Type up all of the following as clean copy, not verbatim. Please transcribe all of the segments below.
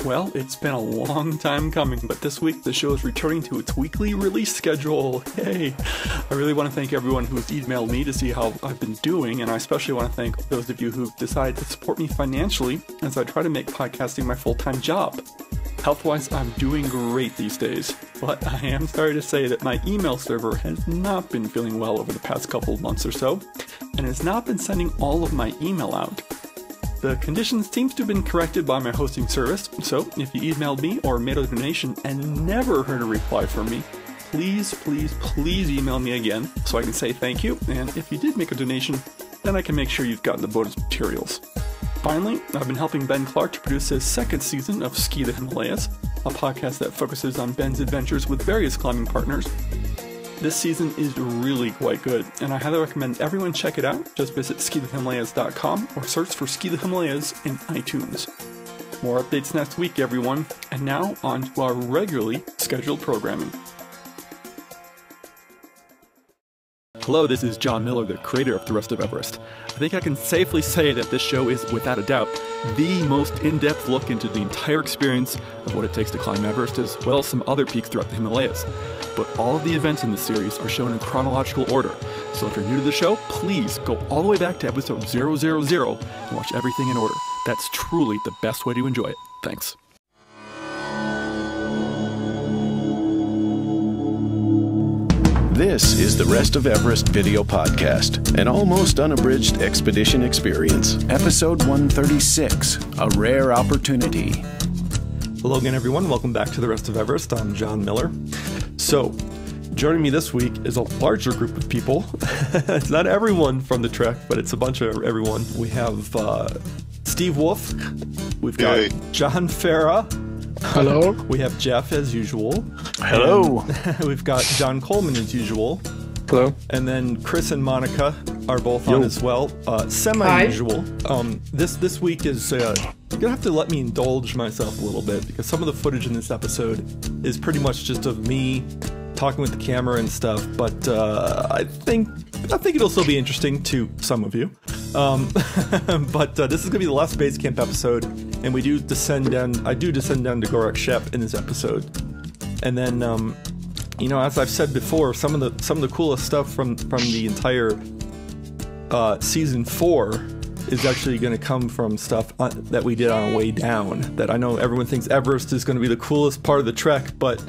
Well, it's been a long time coming, but this week the show is returning to its weekly release schedule. Yay! I really want to thank everyone who's emailed me to see how I've been doing, and I especially want to thank those of you who've decided to support me financially as I try to make podcasting my full-time job. Health-wise, I'm doing great these days, but I am sorry to say that my email server has not been feeling well over the past couple of months or so, and has not been sending all of my email out. The condition seems to have been corrected by my hosting service, so if you emailed me or made a donation and never heard a reply from me, please email me again so I can say thank you, and if you did make a donation, then I can make sure you've gotten the bonus materials. Finally, I've been helping Ben Clark to produce his second season of Ski the Himalayas, a podcast that focuses on Ben's adventures with various climbing partners. This season is really quite good, and I highly recommend everyone check it out. Just visit skithehimalayas.com or search for Ski the Himalayas in iTunes. More updates next week, everyone, and now on to our regularly scheduled programming. Hello, this is John Miller, the creator of The Rest of Everest. I think I can safely say that this show is, without a doubt, the most in-depth look into the entire experience of what it takes to climb Everest, as well as some other peaks throughout the Himalayas. But all of the events in this series are shown in chronological order, so if you're new to the show, please go all the way back to episode 000 and watch everything in order. That's truly the best way to enjoy it. Thanks. This is the Rest of Everest video podcast, an almost unabridged expedition experience. Episode 136, A Rare Opportunity. Hello again, everyone. Welcome back to the Rest of Everest. I'm John Miller. So, joining me this week is a larger group of people. It's not everyone from the trek, but it's a bunch of everyone. We have Steve Wolf. We've got John Farah. Hello. We have Jeff as usual. Hello. We've got John Coleman as usual. Hello. And then Chris and Monica are both on as well. Semi-usual. This week is you're gonna have to let me indulge myself a little bit because some of the footage in this episode is pretty much just of me talking with the camera and stuff. But I think it'll still be interesting to some of you. But this is gonna be the last base camp episode, and we do descend down. I do descend down to Gorak Shep in this episode, and then you know, as I've said before, some of the coolest stuff from the entire season 4 is actually going to come from stuff that we did on our way down. That I know everyone thinks Everest is going to be the coolest part of the trek, but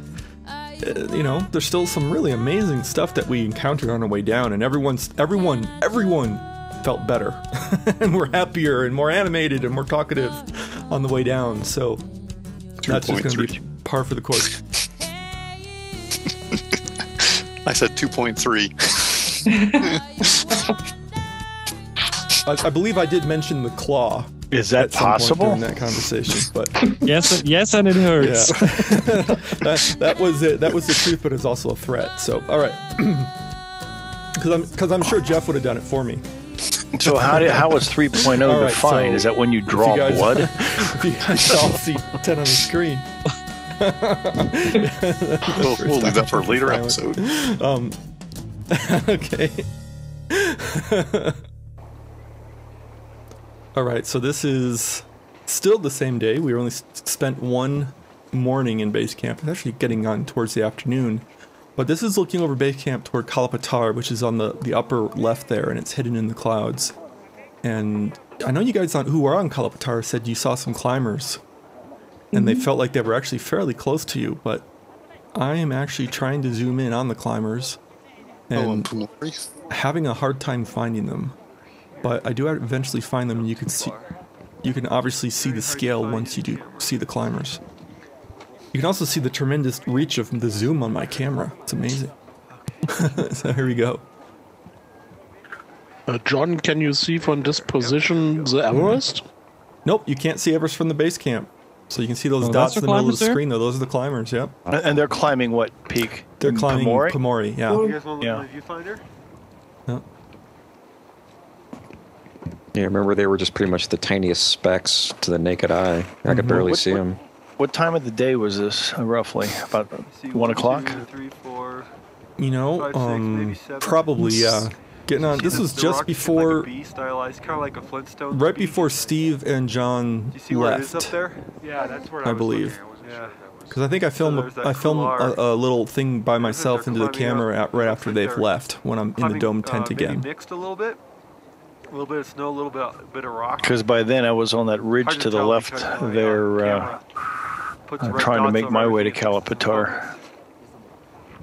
you know, there's still some really amazing stuff that we encountered on our way down, and everyone felt better, and we're happier and more animated and more talkative on the way down. So that's just going to be par for the course. I said 2.3. I believe I did mention the claw. Is that possible during that conversation? But yes, and it hurts. Yeah. that was it. That was the truth, but it's also a threat. So, all right, because I'm sure Jeff would have done it for me. So how was 3.0 defined? So is that when you draw blood? If you guys all see 10 on the screen. We'll leave that for a later episode. Okay. All right, so this is still the same day. We only spent one morning in base camp. It's actually getting on towards the afternoon. But this is looking over base camp toward Kalapatar, which is on the upper left there, and it's hidden in the clouds. And I know you guys who are on Kalapatar said you saw some climbers, and they felt like they were actually fairly close to you, but I am actually trying to zoom in on the climbers and having a hard time finding them. But I do eventually find them, and you can obviously see the scale once you do see the climbers. You can also see the tremendous reach of the zoom on my camera. It's amazing. So here we go. John, can you see from this position the Everest? Nope, you can't see Everest from the base camp. So you can see those dots in the middle of the screen, though. Those are the climbers, yep. And they're climbing what peak? They're climbing Pamori? Pamori, yeah. You guys want to look at the viewfinder? Yep. Yeah, remember they were just pretty much the tiniest specks to the naked eye. I could barely see them. What time of the day was this, roughly? About 1 o'clock? 2, 3, 4, You know, 5, 6, maybe 7. probably, yeah. getting on. This was just before, like a B stylized, kind of like a Flintstone. right before Steve and John Do you see where it is left. up there? Yeah, that's where I believe. Yeah. Because I think I filmed a little thing by myself into the camera right after they've left when I'm in the dome tent again. Maybe mixed a little bit of snow, a little bit of rock. Because by then I was on that ridge to the left there, trying to make my way to Kalapatar.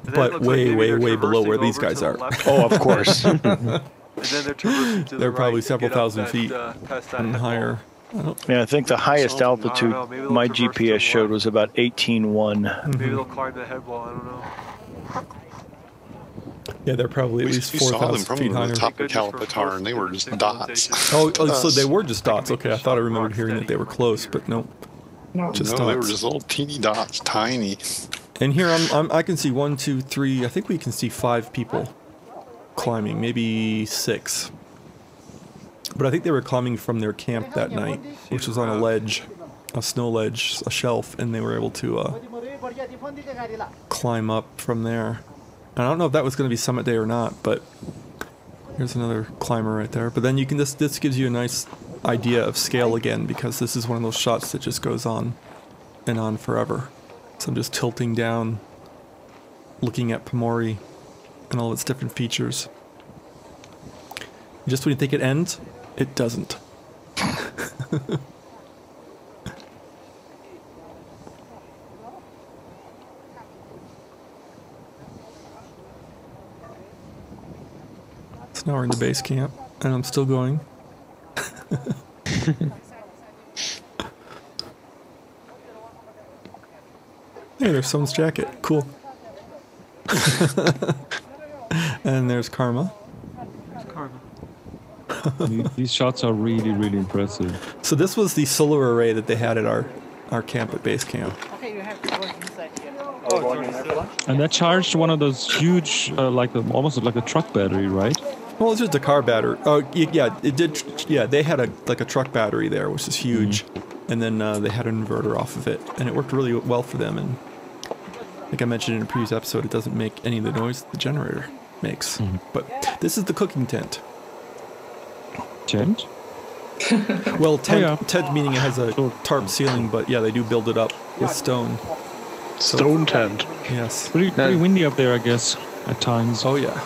But way, way, way below where these guys are. Oh, of course. And then they're traversing to the They're probably right to several get up thousand that, feet past that and head higher. Yeah, I think the highest altitude my GPS showed was about 18.1. Maybe they'll climb the head wall. I don't know. Yeah, they're probably at least We saw them 4,000 from feet higher. the top of Kalapatar, and they were just dots. Oh, so they were just dots. Okay, I thought I remembered hearing that they were close, but no. Just No, they were dots. just little teeny dots, tiny. And here I can see 1, 2, 3. I think we can see 5 people climbing, maybe 6. But I think they were climbing from their camp that night, which was on a ledge, a snow ledge, a shelf, and they were able to climb up from there. And I don't know if that was going to be summit day or not, but here's another climber right there. But then you can this gives you a nice idea of scale again, because this is one of those shots that just goes on and on forever. So I'm just tilting down, looking at Pamori and all its different features. Just when you think it ends, it doesn't. So now we're in the base camp, and I'm still going. Hey, there's someone's jacket. Cool. And there's Karma. These shots are really, really impressive. So this was the solar array that they had at our camp at base camp. Okay, you have to go inside here. And that charged one of those huge, almost like a truck battery, right? Well, it's just a car battery. Oh, yeah, it did. Yeah, they had a truck battery there, which is huge, and then they had an inverter off of it, and it worked really well for them. And like I mentioned in a previous episode, it doesn't make any of the noise the generator makes. But this is the cooking tent. Tent? Well, tent meaning it has a tarp ceiling, but yeah, they do build it up with stone. So, Stone tent. Yes. Pretty windy up there, I guess, at times. Oh yeah.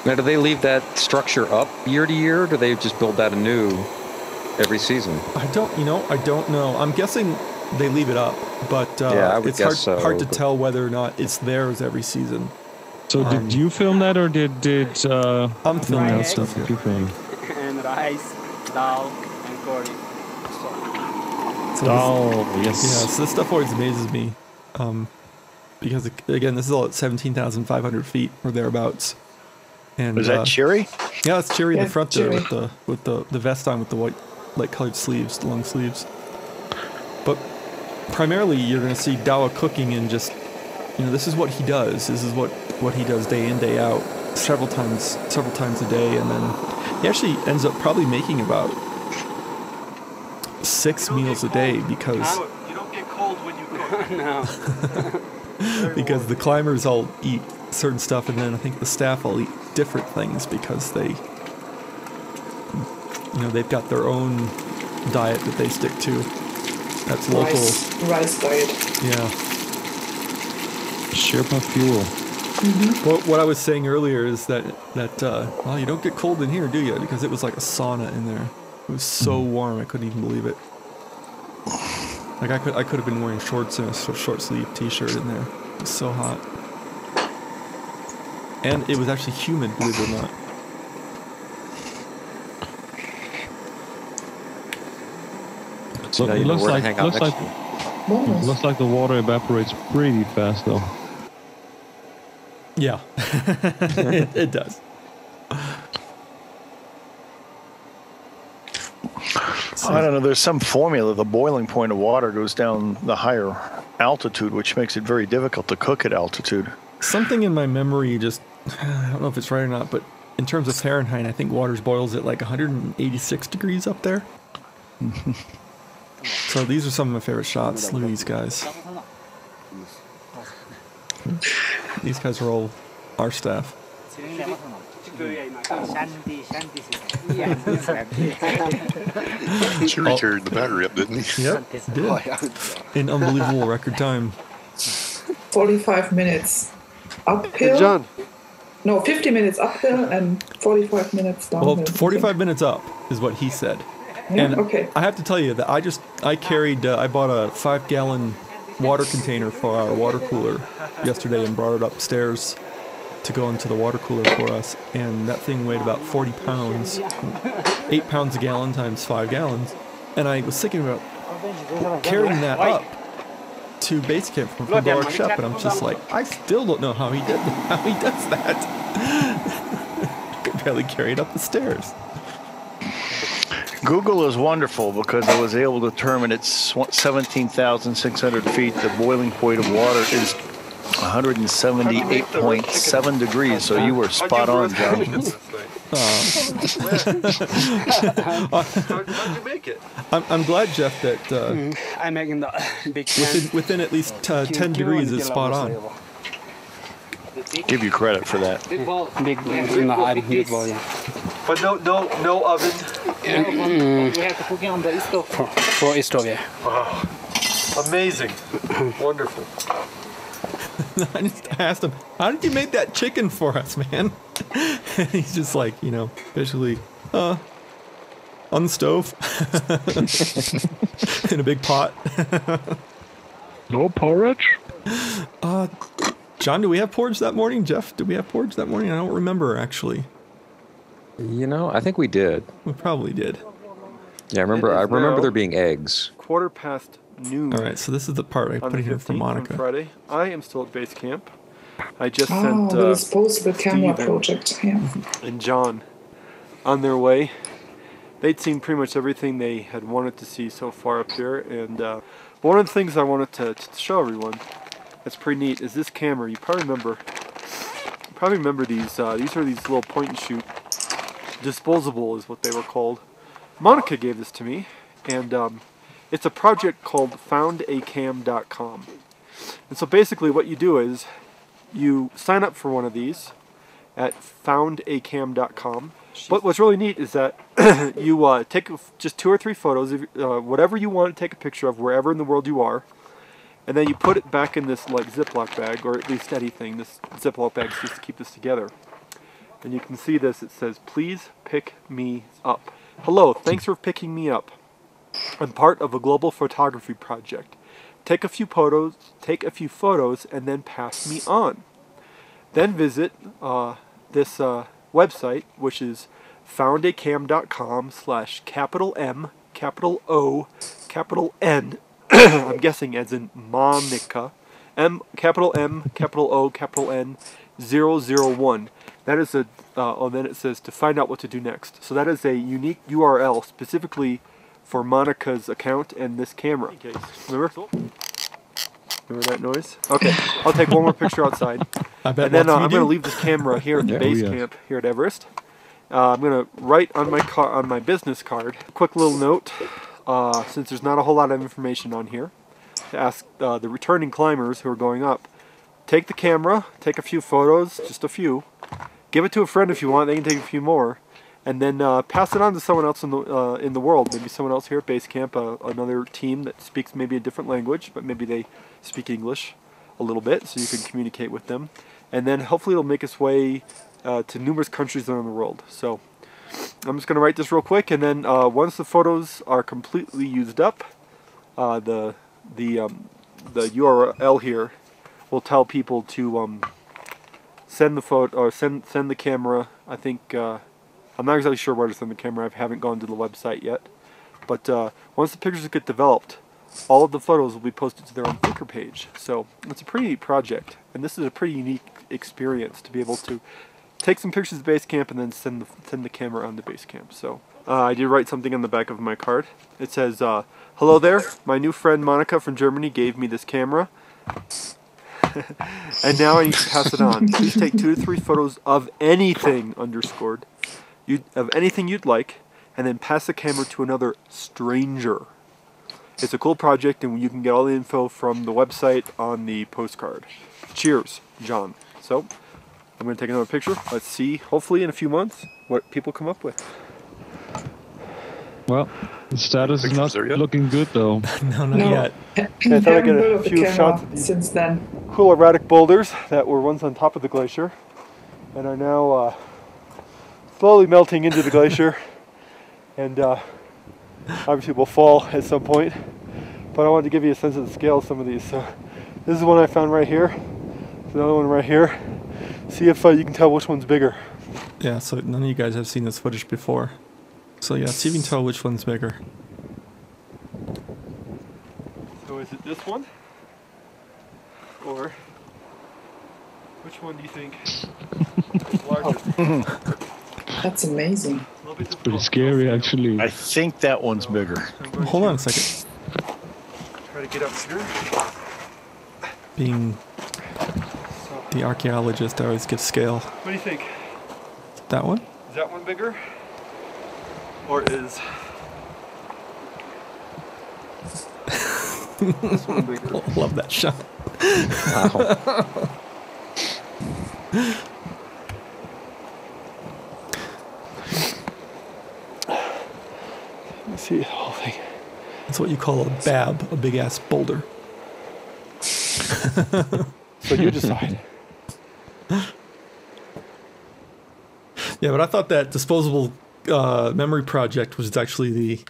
Now, do they leave that structure up year to year, or do they just build that anew every season? I don't know. I'm guessing they leave it up, but yeah, I would it's guess hard to but tell whether or not it's theirs every season. So did you film that, or did I'm filming that stuff what here. you think? And rice, dal, and curry. Yes. Yeah, so this stuff always amazes me, because again, this is all at 17,500 feet or thereabouts. And Was that Cherry? Yeah, it's Cherry in the front there Cherry. with the vest on with the white, light colored sleeves, the long sleeves. But primarily, you're going to see Dawa cooking, and just this is what he does. This is what he does day in, day out, several times a day, and then he actually ends up probably making about 6 meals a day because You don't get cold when you cook. No. because the climbers all eat certain stuff, and then I think the staff all eat different things because they've got their own diet that they stick to. That's local. Rice diet. Yeah. Sherpa fuel. What I was saying earlier is that well, you don't get cold in here, do you? Because it was like a sauna in there. It was so warm, I couldn't even believe it. Like I could have been wearing shorts and a short sleeve t-shirt in there. It was so hot. And it was actually humid, believe it or not. So now you know where to hang out next. Looks like the water evaporates pretty fast, though. Yeah, it does. I don't know. There's some formula. The boiling point of water goes down the higher altitude, which makes it very difficult to cook at altitude. Something in my memory just, I don't know if it's right or not, but in terms of Fahrenheit, I think water boils at like 186 degrees up there. So these are some of my favorite shots. Look at these guys. These guys are all our staff. Sure, he carried the battery up, didn't he? Yep, did. In unbelievable record time. 45 minutes uphill. Hey, John. No, 50 minutes uphill and 45 minutes downhill. Well, 45 minutes up is what he said. Yeah, And okay. I have to tell you that I bought a 5-gallon water container for our water cooler yesterday and brought it upstairs to go into the water cooler for us. And that thing weighed about 40 pounds, 8 pounds a gallon times 5 gallons. And I was thinking about carrying that up to base camp from Dawa Shep, and I'm just like, I still don't know how he does that. I could barely carry it up the stairs. Google is wonderful because I was able to determine it's 17,600 feet. The boiling point of water is 178.7 degrees, so you were spot on, John. How'd you make it? I'm glad, Jeff, that I'm making the big within at least 10 degrees is spot on. Give you credit for that. big in the high big volume. But no oven. We have to cook it on the stove. For stove, yeah. Wow. Amazing. Wonderful. I just asked him, how did you make that chicken for us, man? And he's just like, basically, on the stove. In a big pot. No porridge? John, do we have porridge that morning? Jeff, did we have porridge that morning? I don't remember, actually. I think we did. We probably did. Yeah, I remember now there being eggs. 1:15 noon. All right, so this is the part I on put in the here for 15th Monica. on Friday. I am still at base camp. I just sent the disposable camera Steve project. Yeah. and John on their way. They'd seen pretty much everything they had wanted to see so far up here, and one of the things I wanted to show everyone that's pretty neat is this camera. You probably remember these. These are these little point and shoot. Disposable is what they were called. Monica gave this to me, and it's a project called foundacam.com. And so basically what you do is you sign up for one of these at foundacam.com. But what's really neat is that you take just 2 or 3 photos of whatever you want to take a picture of wherever in the world you are, and then you put it back in this like Ziploc bag, or at least anything. This Ziploc bag is just to keep this together. And you can see this. It says, "Please pick me up." Hello, thanks for picking me up. I'm part of a global photography project. Take a few photos, and then pass me on. Then visit this website, which is foundacam.com/M, capital O, capital N. I'm guessing as in Monica. Capital M, capital O, capital N, 001. That is then it says to find out what to do next. So that is a unique URL specifically for Monica's account and this camera. Remember that noise? Okay, I'll take one more picture outside. I bet. And then I'm going to leave this camera here at the base camp here at Everest. I'm going to write on my business card a quick little note, since there's not a whole lot of information on here, to ask the returning climbers who are going up. Take the camera, take a few photos, just a few. Give it to a friend if you want. They can take a few more, and then pass it on to someone else in the world. Maybe someone else here at base camp, another team that speaks maybe a different language, but maybe they speak English a little bit, so you can communicate with them. And then hopefully it'll make its way to numerous countries around the world. So I'm just going to write this real quick, and then once the photos are completely used up, the URL here will tell people to send the photo or send the camera. I think I'm not exactly sure where to send the camera. I haven't gone to the website yet. But once the pictures get developed, all of the photos will be posted to their own Flickr page. So it's a pretty neat project, and this is a pretty unique experience to be able to take some pictures of base camp and then send the camera on to base camp. So I did write something on the back of my card. It says, "Hello there. My new friend Monica from Germany gave me this camera. And now I need to pass it on. Please take 2 to 3 photos of anything underscored, of anything you'd like, and then pass the camera to another stranger. It's a cool project, and you can get all the info from the website on the postcard. Cheers, John." So I'm going to take another picture. Let's see, hopefully in a few months, what people come up with. Well, the status is not looking good though. No, not yet. I thought I'd get a few shots of these since then. cool erratic boulders that were once on top of the glacier and are now slowly melting into the glacier and obviously will fall at some point. But I wanted to give you a sense of the scale of some of these. So this is one I found right here. There's another one right here. See if you can tell which one's bigger. Yeah, so none of you guys have seen this footage before. So yeah, see if you can tell which one's bigger. So is it this one? Or which one do you think is larger? That's amazing. It's pretty scary, actually. I think that one's bigger. Hold on a second. Try to get up here. Being the archaeologist, I always give scale. What do you think? That one? Is that one bigger? Or is this one bigger? Love that shot. Wow. Let's see the whole thing. That's what you call a bab, a big ass boulder. So you decide. Yeah, but I thought that disposable memory project was actually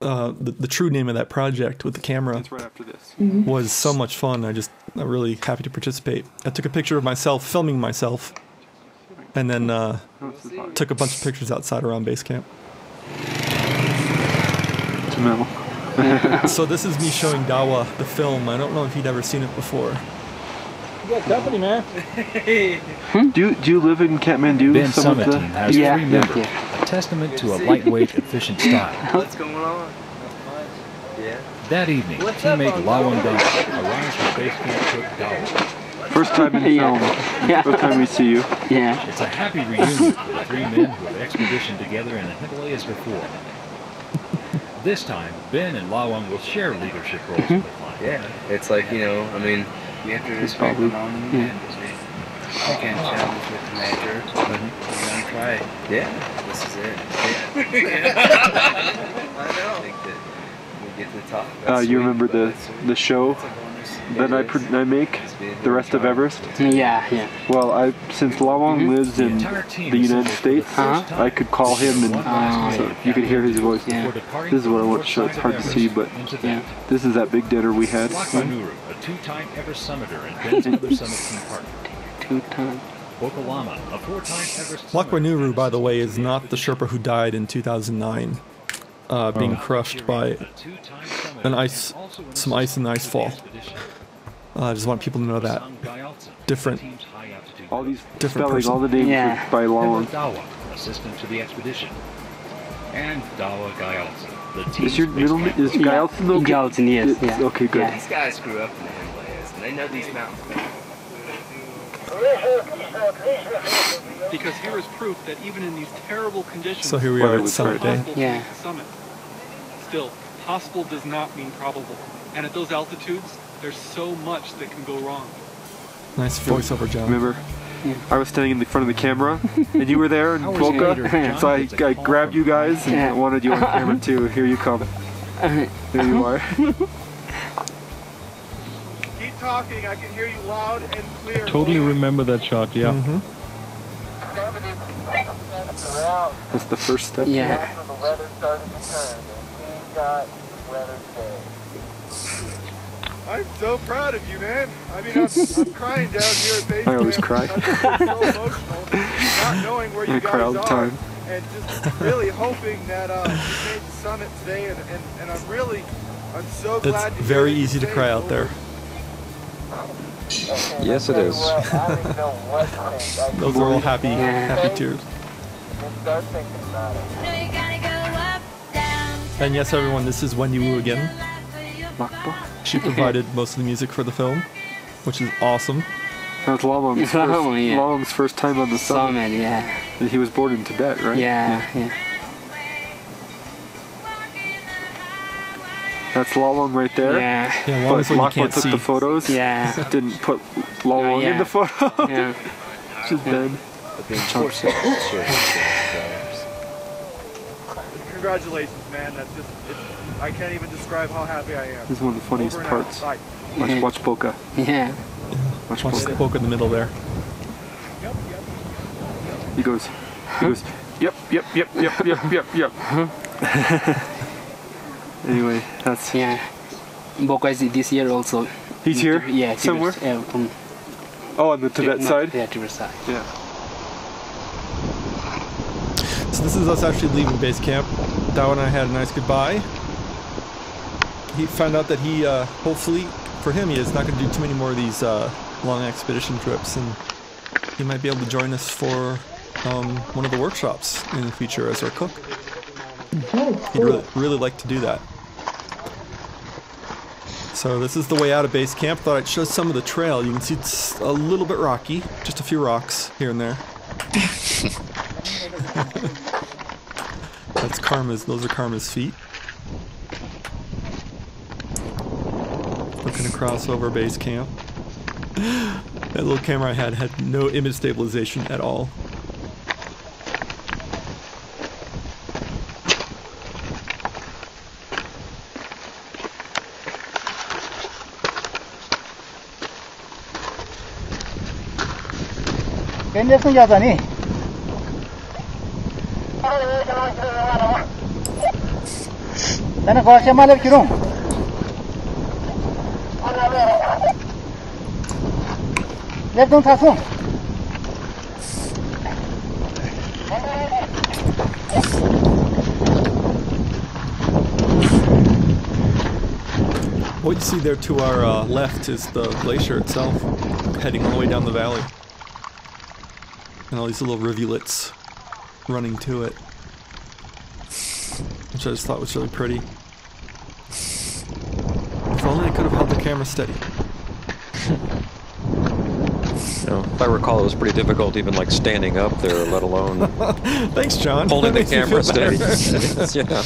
the true name of that project with the camera. It's right after this. Was so much fun. I'm really happy to participate. I took a picture of myself filming myself, and then took a bunch of pictures outside around base camp. No. So this is me showing Dawa the film. I don't know if he'd ever seen it before. You got company, man. Do you live in Kathmandu? Ben Summit team has 3 members, a testament to a lightweight, efficient style. What's going on? Yeah. That evening, teammate Lawang Dawa arrives with base camp cook Dawa. First time in film. Yeah. First time we see you. Yeah. It's a happy reunion for the 3 men who have expeditioned together in the Himalayas before. This time, Ben and Lawang will share leadership roles with the client. Yeah, it's like, you know, I mean, you have to respect the mountain and you can challenge with the major. You're gonna try it. Yeah, this is it. I know. I think that we'll get to the top. You remember the show that I make, the rest of Everest? Yeah. Well, since Lawang lives in the United States, I could call him and so you could hear his voice. Yeah. This is what I want to show. It's hard to see, but this is that big dinner we had. A 2-time Everest summiter and Ben's other summit team partner. 2-time. Bokalama, a 4-time Everest Lakwanuru, by the way, is not the Sherpa who died in 2009, being crushed by some ice in the ice fall. I just want people to know that. Different. All these different spelling, person. all the names by Lawang. Dawa, assistant to the expedition. And Dawa Gyaltsen, the team. Is your middle name is Gyaltsen okay? Gyaltsen, yes. Yeah. Okay, good. Yeah. These guys grew up in the Himalayas and they know these mountains. Because here is proof that even in these terrible conditions, So here we are at Summit Day. Yeah. Summit. Still, possible does not mean probable. And at those altitudes, there's so much that can go wrong. Nice voiceover, John. Remember? I was standing in the front of the camera, and you were there in Boca, so I grabbed you guys and I wanted you on camera too. Here you come. There you are. Keep talking, I can hear you loud and clear. Totally remember that shot, yeah. That's the first step. Yeah. I'm so proud of you, man. I mean, I'm crying down here at base. I always cry. I'm so emotional, not knowing where you I cry all guys the time. are, and just really hoping that you made the summit today. And I'm so glad. It's very easy to cry out there. Yes, it is. Those are all happy tears. And yes, everyone, this is Wendy Wu again. She provided most of the music for the film, which is awesome. That was Lawang's first time on the summit. Yeah. He was born in Tibet, right? Yeah. That's Lawang right there. Yeah. But Lachlan took the photos. Yeah. Didn't put Lawang in the photo. Yeah. Just Ben. Congratulations, man. That's just, I can't even describe how happy I am. This is one of the funniest parts. Watch Boca. Yeah. Watch Boca. Boca in the middle there. He goes, yep. Anyway, that's... Yeah. Boca is this year also. He's here? Yeah. Somewhere? Oh, on the Tibet side? Yeah, Tibet side. Yeah. So this is us actually leaving base camp. Dawa and I had a nice goodbye. He found out that he, hopefully, for him, he is not going to do too many more of these long expedition trips, and he might be able to join us for one of the workshops in the future as our cook. He'd really like to do that. So this is the way out of base camp. Thought I'd show some of the trail. You can see it's a little bit rocky, just a few rocks here and there. That's Karma's. Those are Karma's feet. Looking across over base camp. That little camera I had no image stabilization at all. Kendisini yazani. Sana Glacial malap kirong. Lebdon tasung. What you see there to our left is the glacier itself, heading all the way down the valley. And all these little rivulets running to it, which I just thought was really pretty. If only I could have held the camera steady. If I recall, it was pretty difficult even like standing up there, let alone thanks, John. Holding the camera steady. Yeah.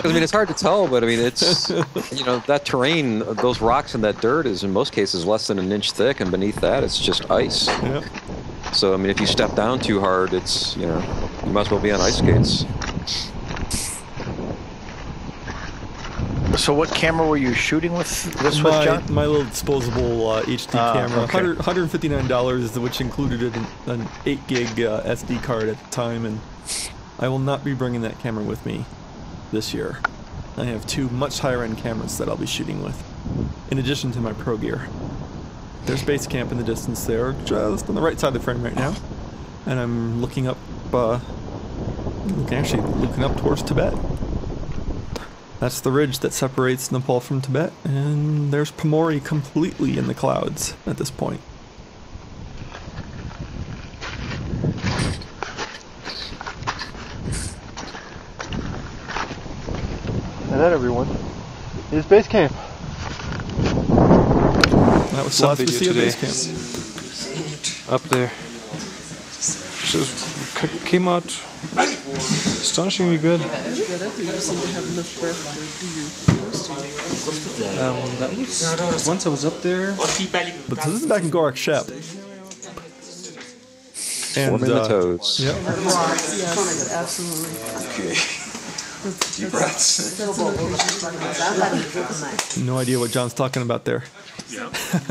I mean, it's hard to tell, but I mean, it's, you know, that terrain, those rocks and that dirt is in most cases less than an inch thick, and beneath that it's just ice. Yep. So I mean, if you step down too hard, it's, you know, you might as well be on ice skates. So what camera were you shooting with this with, John? My little disposable HD camera. Okay. $159, which included an 8 gig SD card at the time, and I will not be bringing that camera with me this year. I have 2 much higher end cameras that I'll be shooting with, in addition to my pro gear. There's base camp in the distance there, just on the right side of the frame right now, and I'm looking up, looking up towards Tibet. That's the ridge that separates Nepal from Tibet, and there's Pamori completely in the clouds at this point. And that, everyone, is base camp. That was the last we see of base camp. Up there. Just came out astonishingly good. That was once I was up there. But this is back in Gorak Shep. And Forming the toes. Yep. Yes, absolutely. Okay. Deep breaths. No idea what John's talking about there. I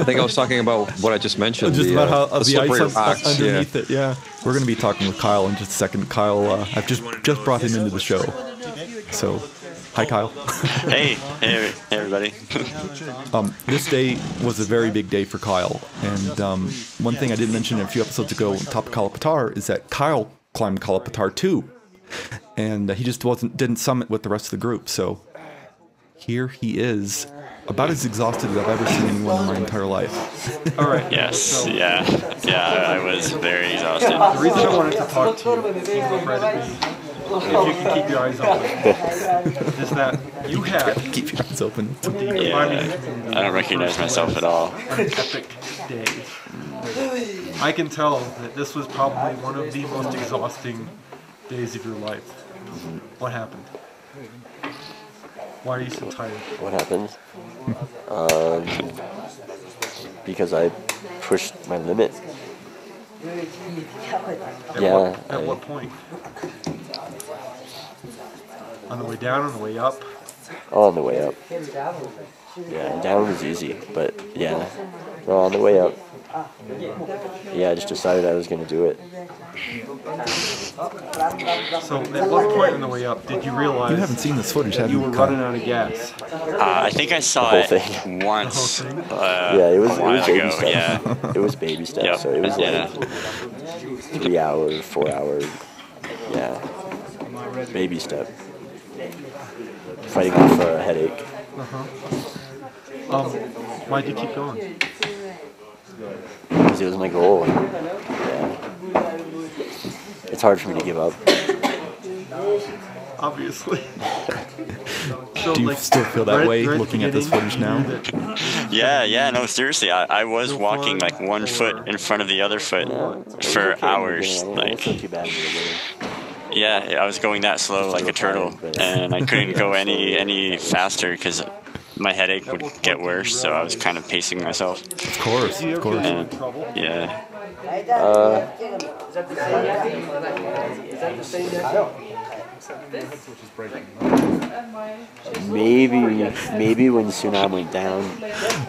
think I was talking about what I just mentioned. Just about how the ice rocks, underneath it. Yeah. We're going to be talking with Kyle in just a second. Kyle, I've just brought him into the show. So, hi Kyle. Hey everybody. This day was a very big day for Kyle, and one thing I didn't mention a few episodes ago on top of Kalapatar is that Kyle climbed Kalapatar too, and he just didn't summit with the rest of the group. So here he is, about as exhausted as I've ever seen anyone in my entire life. All right. Yes. Yeah. I was very exhausted. The reason I wanted to talk to you, incredibly, if you can keep your eyes open, is that you had keep your eyes open. Yeah, I don't recognize myself at all. Epic day. I can tell that this was probably one of the most exhausting days of your life. What happened? Why are you so tired? What happened? Because I pushed my limit. Yeah. At what point? On the way down, on the way up? Oh, on the way up. Yeah, down was easy, but yeah. No, on the way up. Yeah, I just decided I was going to do it. So, at what point on the way up did you realize You haven't seen this footage, have you you? were running out of gas? I think I saw The whole it thing. once. Yeah, it was a while baby ago. steps. Yeah. It was baby steps, Yep. so it was Yeah. like 3 hours, 4 hours. Yeah. Baby step. Fighting off a headache. Why'd you keep going? Because it was my goal. Yeah. It's hard for me to give up. Obviously. Do you still feel that way looking at this footage now? Yeah, no, seriously, I was walking like 1 foot in front of the other foot for hours. Like, yeah, I was going that slow like a turtle, and I couldn't go any faster because my headache would get worse, so I was kind of pacing myself. Of course, of course. And, yeah. Maybe when Tsunami went down.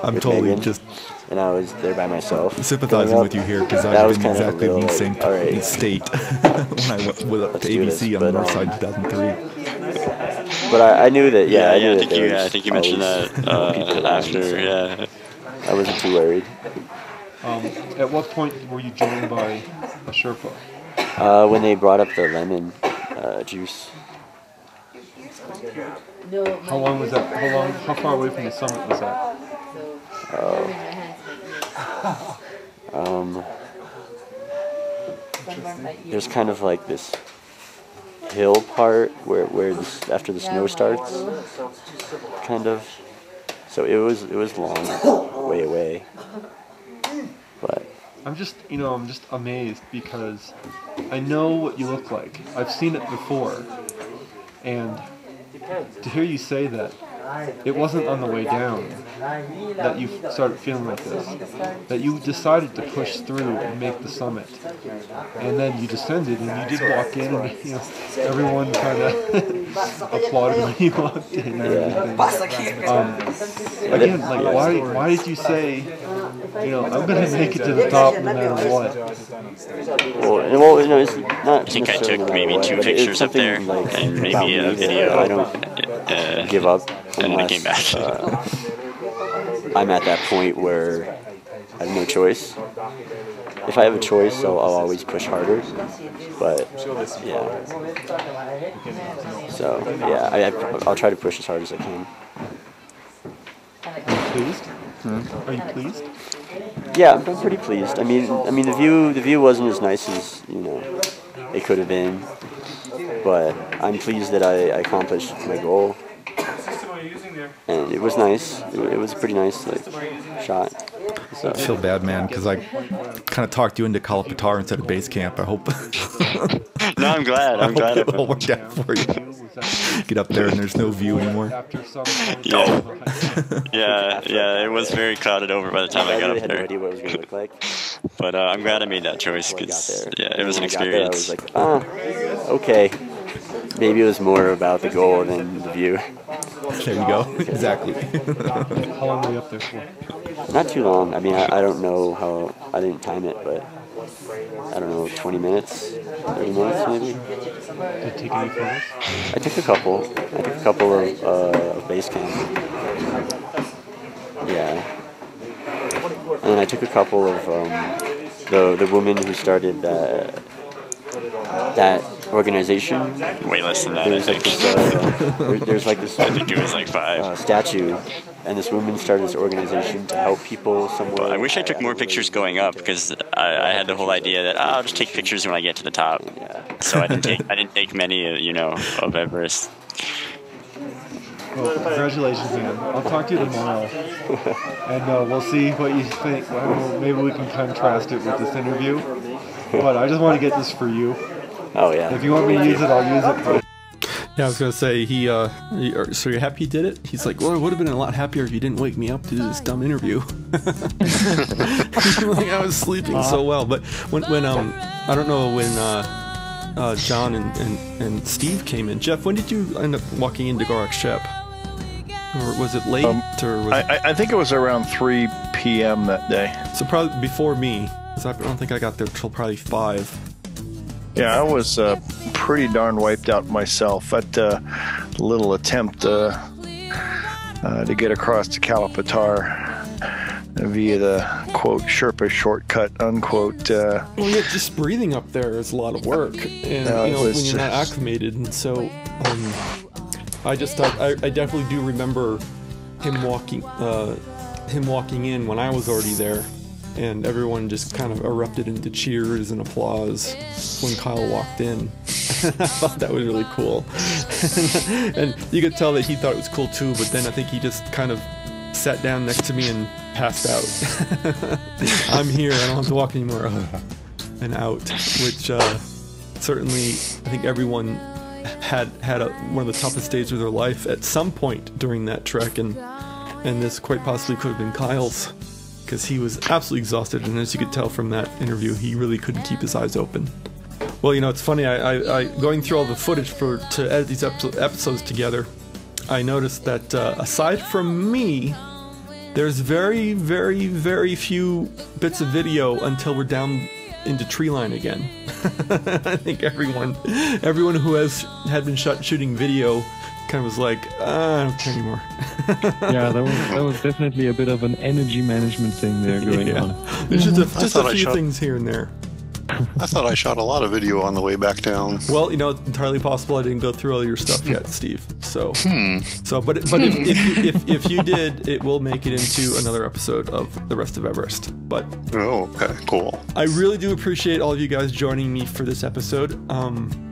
I'm totally Megan, just and I was there by myself. sympathizing with you here because That I've was been kind of a exactly in little, the like, same all right. state when I went up to ABC on the north side in 2003. But I knew that. Yeah, I knew that. I think you mentioned that after. Yeah. I wasn't too worried. At what point were you joined by a Sherpa? When they brought up the lemon juice. How long was that? How far away from the summit was that? There's kind of like this hill part where after the snow starts, kind of. So it was long, way away. But I'm just amazed because I know what you look like. I've seen it before, and to hear you say that it wasn't on the way down that you started feeling like this, that you decided to push through and make the summit, and then you descended and you did walk in, and everyone kind of applauded when you walked in and everything. Again, like why did you say, I'm gonna make it to the top no matter what? Well, it's not. I think I took maybe 2 pictures up there and maybe a video. I don't give up and I came back. I'm at that point where I have no choice. If I have a choice, I'll always push harder. But yeah. So yeah, I'll try to push as hard as I can. Pleased? Are you pleased? Yeah, I'm pretty pleased. I mean, the view wasn't as nice as it could have been, but I'm pleased that I accomplished my goal. And it was nice. It was a pretty nice shot. So. I feel bad, man, because I kind of talked you into Kalapatar instead of base camp. I hope. No, I'm glad. I'm glad it all worked out for you. Get up there and there's no view anymore. Yeah. It was very clouded over by the time I got up had no there. idea what it was going to look like. But I'm glad I made that choice because it was an I experience. was like, okay. Maybe it was more about the goal than the view. There you go. Exactly. How long were you up there for? Not too long. I mean, I don't know how. I didn't time it, but I don't know, 20 minutes, 30 minutes maybe. Did you take any photos? I took a couple. Of base camp. Yeah. And then I took a couple of the woman who started that organization. Way less than that, I think. There's like this. I think it was like 5. Statue, and this woman started this organization to help people somewhere. I wish I took more pictures going up because I had the whole idea that I'll just take pictures when I get to the top. So I didn't take many, of Everest. Well, congratulations, man. I'll talk to you tomorrow, and we'll see what you think. Well, maybe we can contrast it with this interview. But I just want to get this for you. Oh yeah. If you want me to use it, I'll use it. Yeah, I was gonna say so you're happy you did it? He's like, well, it would have been a lot happier if you didn't wake me up to do this dumb interview. Like I was sleeping so well. But when I don't know when John and Steve came in. Jeff, when did you end up walking into Gorak's ship? Or was it late? Or was I think it was around 3 p.m. that day. So probably before me, because I don't think I got there till probably 5. Yeah, I was pretty darn wiped out myself. That little attempt to get across to Kalapatar via the, quote, Sherpa shortcut, unquote. Well, yeah, just breathing up there is a lot of work, and when you're not acclimated, and so I just thought I definitely do remember him walking in when I was already there. And everyone just kind of erupted into cheers and applause when Kyle walked in. I thought that was really cool. And you could tell that he thought it was cool too, but then I think he just kind of sat down next to me and passed out. I'm here, I don't have to walk anymore. And out, which certainly I think everyone had one of the toughest days of their life at some point during that trek, and this quite possibly could have been Kyle's. Because he was absolutely exhausted, and as you could tell from that interview, he really couldn't keep his eyes open. Well, it's funny, I going through all the footage to edit these episodes together, I noticed that aside from me, there's very, very, very few bits of video until we're down into tree line again. I think everyone who had been shooting video kind of was like, I don't care anymore. Yeah, that was definitely a bit of an energy management thing there going on. There's just a few things here and there. I thought I shot a lot of video on the way back down. Well, it's entirely possible I didn't go through all your stuff yet, Steve. But if you did, it will make it into another episode of The Rest of Everest. But okay, cool. I really do appreciate all of you guys joining me for this episode.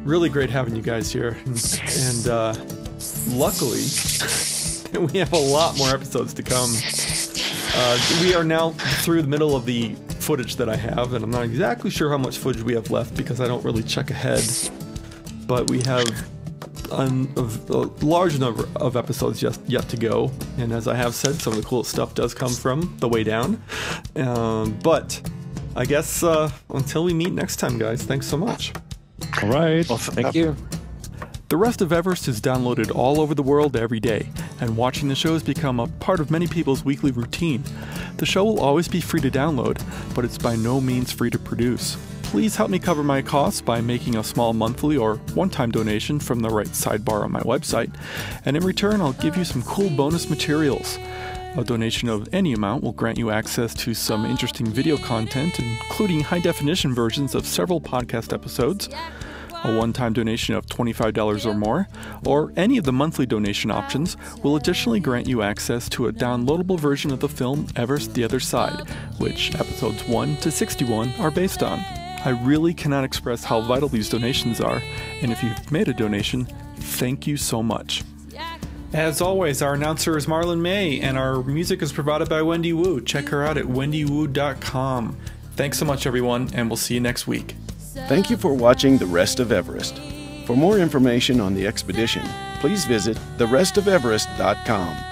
Really great having you guys here, and luckily, we have a lot more episodes to come. We are now through the middle of the footage that I have, and I'm not exactly sure how much footage we have left because I don't really check ahead. But we have a large number of episodes yet to go, and as I have said, some of the coolest stuff does come from the way down. But I guess until we meet next time, guys, thanks so much. All right. Well, thank you. The Rest of Everest is downloaded all over the world every day, and watching the show has become a part of many people's weekly routine. The show will always be free to download, but it's by no means free to produce. Please help me cover my costs by making a small monthly or one-time donation from the right sidebar on my website, and in return I'll give you some cool bonus materials. A donation of any amount will grant you access to some interesting video content, including high-definition versions of several podcast episodes, a one-time donation of $25 or more, or any of the monthly donation options will additionally grant you access to a downloadable version of the film Everest: The Other Side, which episodes 1 to 61 are based on. I really cannot express how vital these donations are, and if you've made a donation, thank you so much. As always, our announcer is Marlon May, and our music is provided by Wendy Wu. Check her out at wendywoo.com. Thanks so much, everyone, and we'll see you next week. Thank you for watching The Rest of Everest. For more information on the expedition, please visit therestofeverest.com.